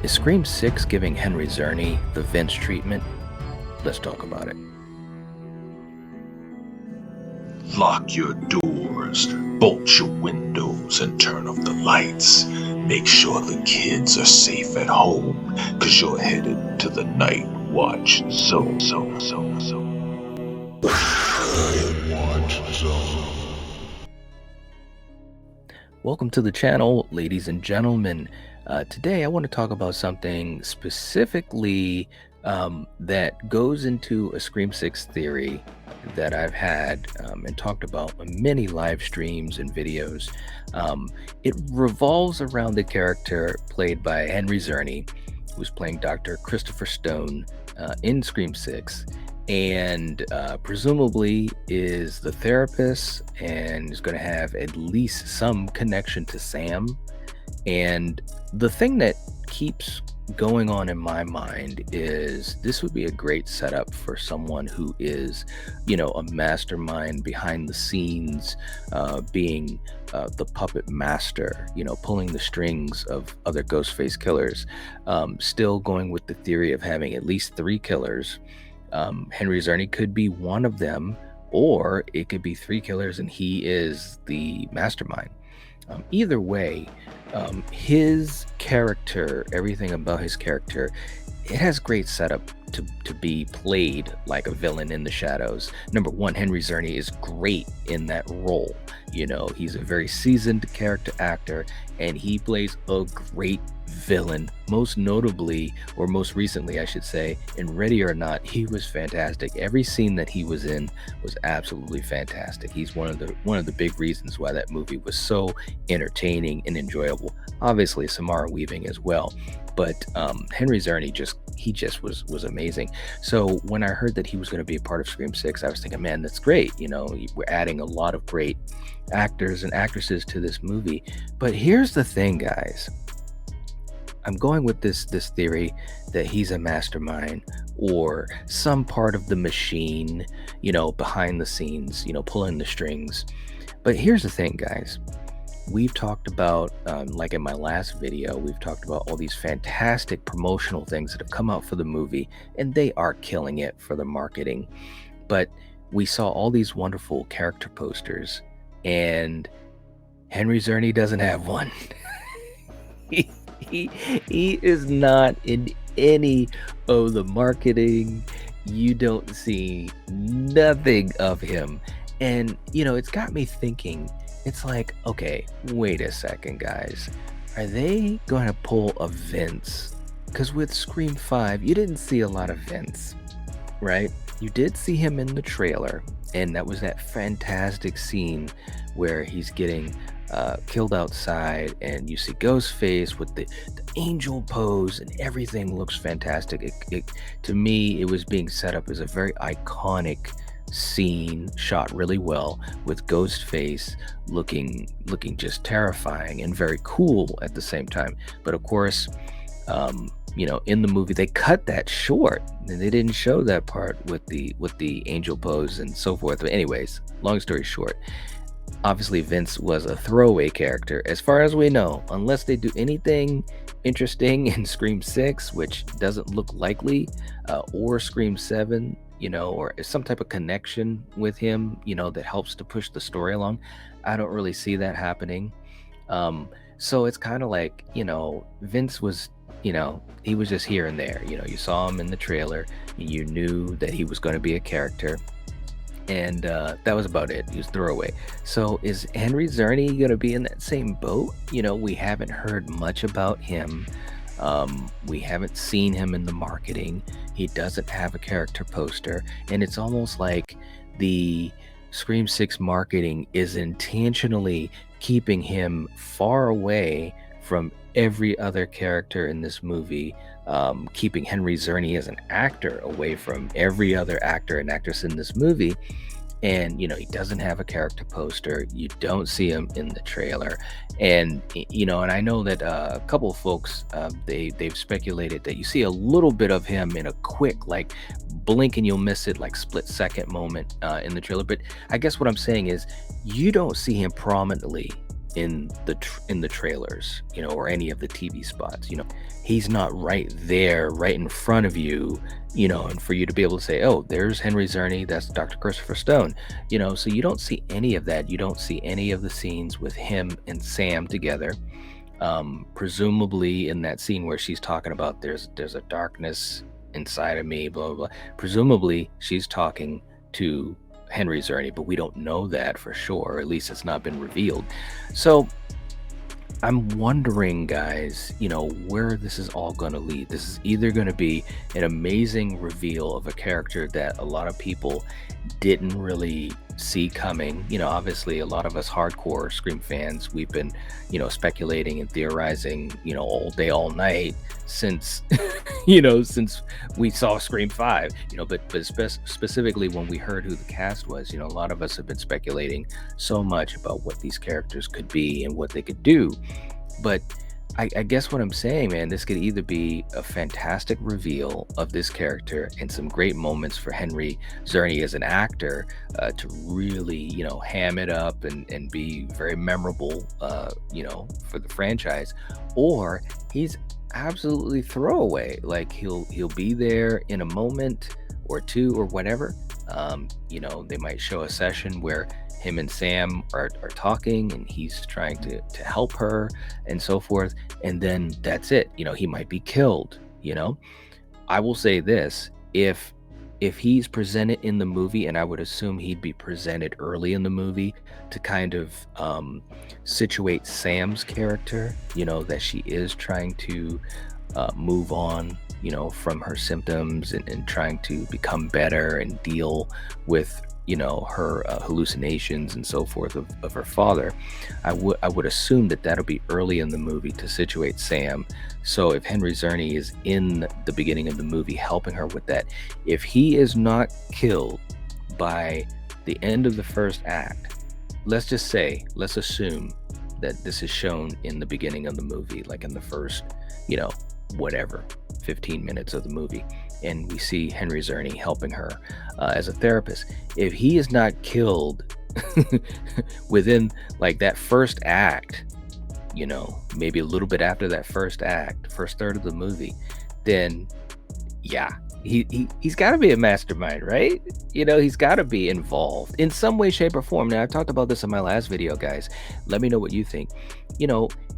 Is Scream 6 giving Henry Czerny the Vince treatment? Let's talk about it. Lock your doors, bolt your windows, and turn off the lights. Make sure the kids are safe at home, cause you're headed to the Nightwatch zone. Nightwatch zone. Welcome to the channel, ladies and gentlemen. Today I want to talk about something specifically that goes into a Scream 6 theory that I've had and talked about in many live streams and videos. It revolves around the character played by Henry Czerny, who's playing Dr. Christopher Stone in Scream 6, and presumably is the therapist and is going to have at least some connection to Sam. And the thing that keeps going on in my mind is this would be a great setup for someone who is, a mastermind behind the scenes, being the puppet master, pulling the strings of other Ghostface killers. Still going with the theory of having at least 3 killers. Henry Czerny could be one of them, or it could be 3 killers and he is the mastermind. Either way, his character, everything about his character, it has great setup to be played like a villain in the shadows. Number one, Henry Czerny is great in that role. He's a very seasoned character actor, and he plays a great villain. Most notably, or most recently, I should say, in Ready or Not, he was fantastic. Every scene that he was in was absolutely fantastic. He's one of the big reasons why that movie was so entertaining and enjoyable. Obviously, Samara Weaving as well, but Henry Czerny just was amazing. So when I heard that he was going to be a part of Scream 6, I was thinking, man, that's great. We're adding a lot of great actors and actresses to this movie. But here's the thing, guys. I'm going with this theory that he's a mastermind or some part of the machine, behind the scenes, pulling the strings. But here's the thing, guys. We've talked about, like in my last video, we've talked about all these fantastic promotional things that have come out for the movie, and they are killing it for the marketing. But we saw all these wonderful character posters, and Henry Czerny doesn't have one. He is not in any of the marketing. You don't see nothing of him. And, it's got me thinking, it's like, okay, wait a second, guys. Are they going to pull a Vince? Because with Scream 5, you didn't see a lot of Vince, right? You did see him in the trailer, and that was that fantastic scene where he's getting killed outside, and you see Ghostface with the angel pose, and everything looks fantastic. To me, it was being set up as a very iconic scene, shot really well, with Ghostface looking just terrifying and very cool at the same time. But of course, in the movie they cut that short and they didn't show that part with the angel pose and so forth. But anyways, long story short, obviously Vince was a throwaway character as far as we know, unless they do anything interesting in Scream 6, which doesn't look likely, or Scream 7, or some type of connection with him, that helps to push the story along. I don't really see that happening. So it's kind of like, Vince was, he was just here and there. You saw him in the trailer, and you knew that he was going to be a character, and that was about it. He was throwaway. So is Henry Czerny going to be in that same boat? We haven't heard much about him. We haven't seen him in the marketing. He doesn't have a character poster, and it's almost like the Scream 6 marketing is intentionally keeping him far away from every other character in this movie, keeping Henry Czerny as an actor away from every other actor and actress in this movie. And he doesn't have a character poster. You don't see him in the trailer, and and I know that a couple of folks, they've speculated that you see a little bit of him in a quick, like, blink and you'll miss it, like, split-second moment in the trailer. But I guess what I'm saying is you don't see him prominently in the trailers, or any of the TV spots. He's not right there, right in front of you, and for you to be able to say, "Oh, there's Henry Czerny, that's Dr. Christopher Stone," So you don't see any of that. You don't see any of the scenes with him and Sam together. Presumably in that scene where she's talking about there's a darkness inside of me, blah blah blah. Presumably she's talking to Henry Czerny, but we don't know that for sure, or at least it's not been revealed. So I'm wondering, guys, where this is all going to lead. This is either going to be an amazing reveal of a character that a lot of people didn't really see coming. Obviously, a lot of us hardcore Scream fans, we've been, speculating and theorizing, all day, all night since, since we saw Scream 5, but specifically when we heard who the cast was, a lot of us have been speculating so much about what these characters could be and what they could do. But I guess what I'm saying, man, this could either be a fantastic reveal of this character and some great moments for Henry Czerny as an actor to really, ham it up and be very memorable, for the franchise, or he's absolutely throwaway. Like he'll be there in a moment or two or whatever. They might show a session where him and Sam are talking and he's trying to help her and so forth, and then that's it. He might be killed. I will say this: if he's presented in the movie, and I would assume he'd be presented early in the movie to kind of situate Sam's character, that she is trying to move on, from her symptoms and trying to become better and deal with her hallucinations and so forth of her father. I would assume that that'll be early in the movie to situate Sam. So if Henry Czerny is in the beginning of the movie helping her with that, if he is not killed by the end of the first act, let's assume that this is shown in the beginning of the movie, like in the first, whatever, 15 minutes of the movie, and we see Henry Czerny helping her as a therapist. If he is not killed within like that first act, maybe a little bit after that first act, first third of the movie, then yeah, he's got to be a mastermind, right? He's got to be involved in some way, shape, or form. Now, I talked about this in my last video, guys. Let me know what you think.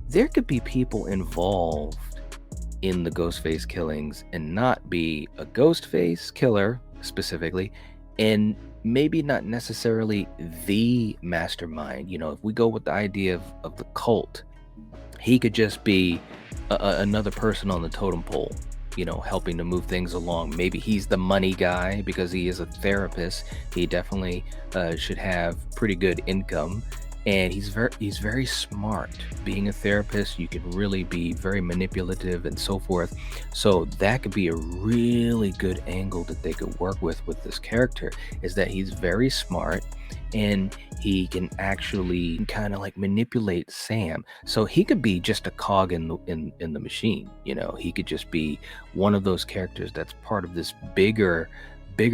There could be people involved in the Ghostface killings and not be a Ghostface killer specifically, and maybe not necessarily the mastermind. If we go with the idea of the cult, he could just be another person on the totem pole, helping to move things along. Maybe he's the money guy because he is a therapist. He definitely should have pretty good income. And he's very smart. Being a therapist, you can really be very manipulative and so forth. So that could be a really good angle that they could work with this character, is that he's very smart and he can actually kind of like manipulate Sam. So he could be just a cog in the machine. He could just be one of those characters that's part of this bigger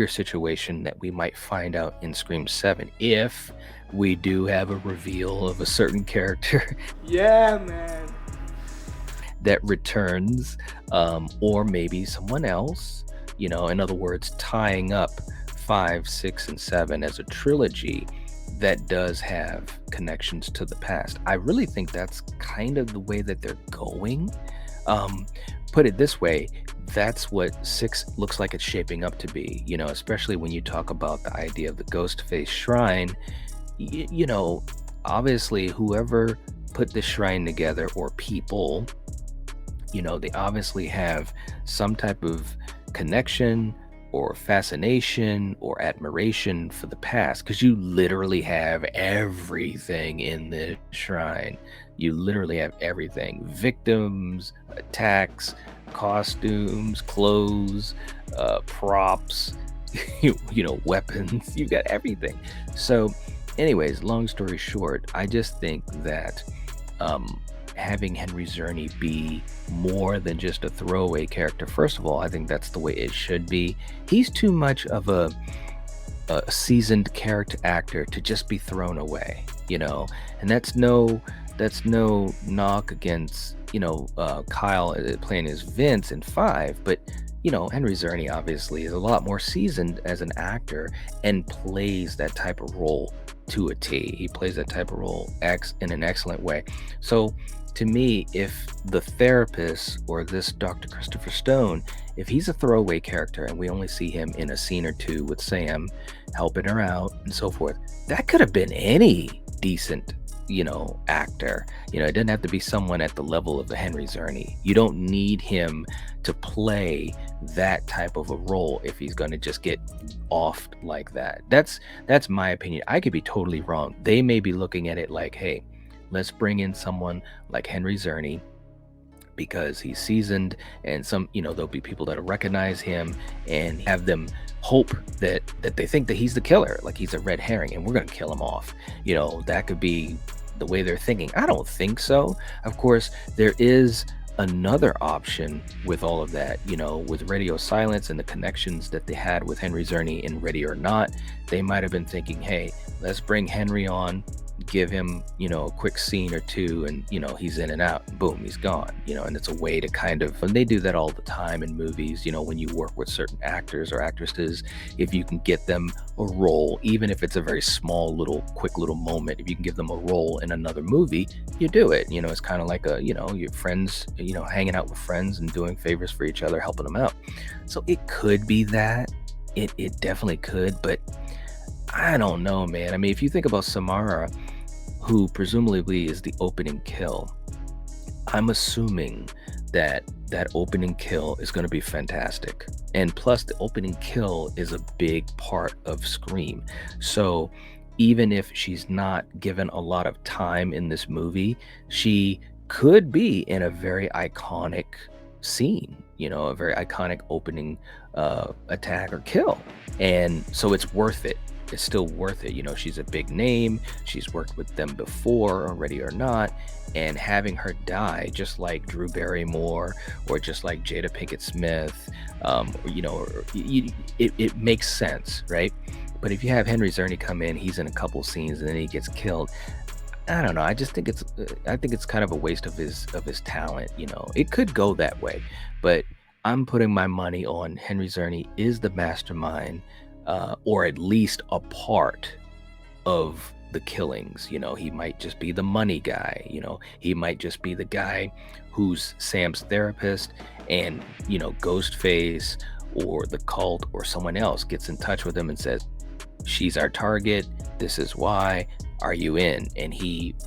situation that we might find out in Scream 7 if we do have a reveal of a certain character. Yeah, man. That returns, or maybe someone else, in other words, tying up 5, 6, and 7 as a trilogy that does have connections to the past. I really think that's kind of the way that they're going. Put it this way, that's what 6 looks like it's shaping up to be, especially when you talk about the idea of the Ghostface shrine. Obviously whoever put this shrine together, or people, they obviously have some type of connection or fascination or admiration for the past, because you literally have everything in the shrine. You literally have everything: victims, attacks, costumes, clothes, props, weapons. You've got everything. So anyways, long story short, I just think that having Henry Czerny be more than just a throwaway character, first of all, I think that's the way it should be. He's too much of a seasoned character actor to just be thrown away, and that's no that's no knock against, Kyle playing as Vince in 5, but Henry Czerny obviously is a lot more seasoned as an actor and plays that type of role to a T. He plays that type of role in an excellent way. So to me, if the therapist or this Dr. Christopher Stone, if he's a throwaway character and we only see him in a scene or two with Sam helping her out and so forth, that could have been any decent, actor. It doesn't have to be someone at the level of the Henry Czerny. You don't need him to play that type of a role if he's going to just get offed like that. That's my opinion. I could be totally wrong. They may be looking at it like, hey, let's bring in someone like Henry Czerny because he's seasoned, and there'll be people that'll recognize him and have them hope that they think that he's the killer, like he's a red herring and we're going to kill him off. That could be the way they're thinking. I don't think so. Of course, there is another option with all of that, with Radio Silence and the connections that they had with Henry Czerny in Ready or Not. They might have been thinking, hey, let's bring Henry on, give him, a quick scene or two, and he's in and out, and boom, he's gone. And it's a way to and they do that all the time in movies. When you work with certain actors or actresses, if you can get them a role, even if it's a very small quick little moment, if you can give them a role in another movie, you do it. It's kind of like your friends, hanging out with friends and doing favors for each other, helping them out. So it could be that. It definitely could, but I don't know, man. I mean, if you think about Samara, who presumably is the opening kill, I'm assuming that opening kill is going to be fantastic. And plus, the opening kill is a big part of Scream. So even if she's not given a lot of time in this movie, she could be in a very iconic scene, a very iconic opening attack or kill. And so it's worth it. It's still worth it. She's a big name. She's worked with them before, Ready or Not, and having her die just like Drew Barrymore or just like Jada Pinkett Smith, it makes sense, right? But if you have Henry Czerny come in, he's in a couple scenes and then he gets killed. I don't know. I think it's kind of a waste of his talent. It could go that way, but I'm putting my money on Henry Czerny is the mastermind. Or at least a part of the killings. He might just be the money guy. He might just be the guy who's Sam's therapist, and Ghostface or the cult or someone else gets in touch with him and says, she's our target, this is why, are you in? And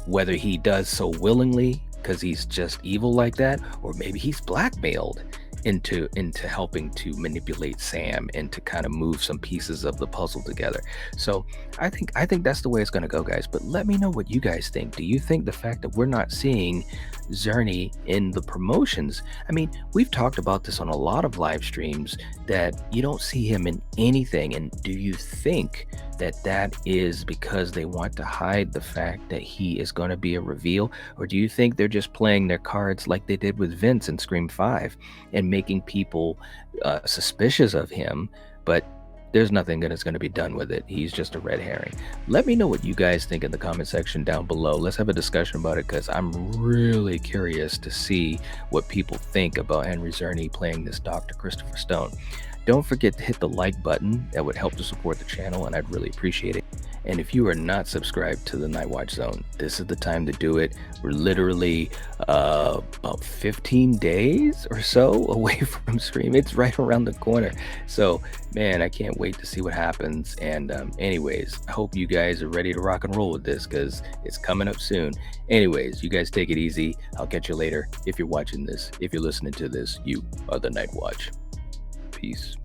whether he does so willingly because he's just evil like that, or maybe he's blackmailed into helping to manipulate Sam and to kind of move some pieces of the puzzle together. So I think that's the way it's going to go, guys. But let me know what you guys think. Do you think the fact that we're not seeing Czerny in the promotions, I mean, we've talked about this on a lot of live streams, that you don't see him in anything, and do you think that is because they want to hide the fact that he is going to be a reveal, or do you think they're just playing their cards like they did with Vince in Scream 5 and making people suspicious of him, but there's nothing that is going to be done with it? He's just a red herring. Let me know what you guys think in the comment section down below. Let's have a discussion about it, because I'm really curious to see what people think about Henry Czerny playing this Dr. Christopher Stone. Don't forget to hit the like button. That would help to support the channel, and I'd really appreciate it. And if you are not subscribed to the Nightwatch Zone, this is the time to do it. We're literally about 15 days or so away from Scream. It's right around the corner. So, man, I can't wait to see what happens. And anyways, I hope you guys are ready to rock and roll with this, because it's coming up soon. Anyways, you guys take it easy. I'll catch you later. If you're watching this, if you're listening to this, you are the Nightwatch. Peace.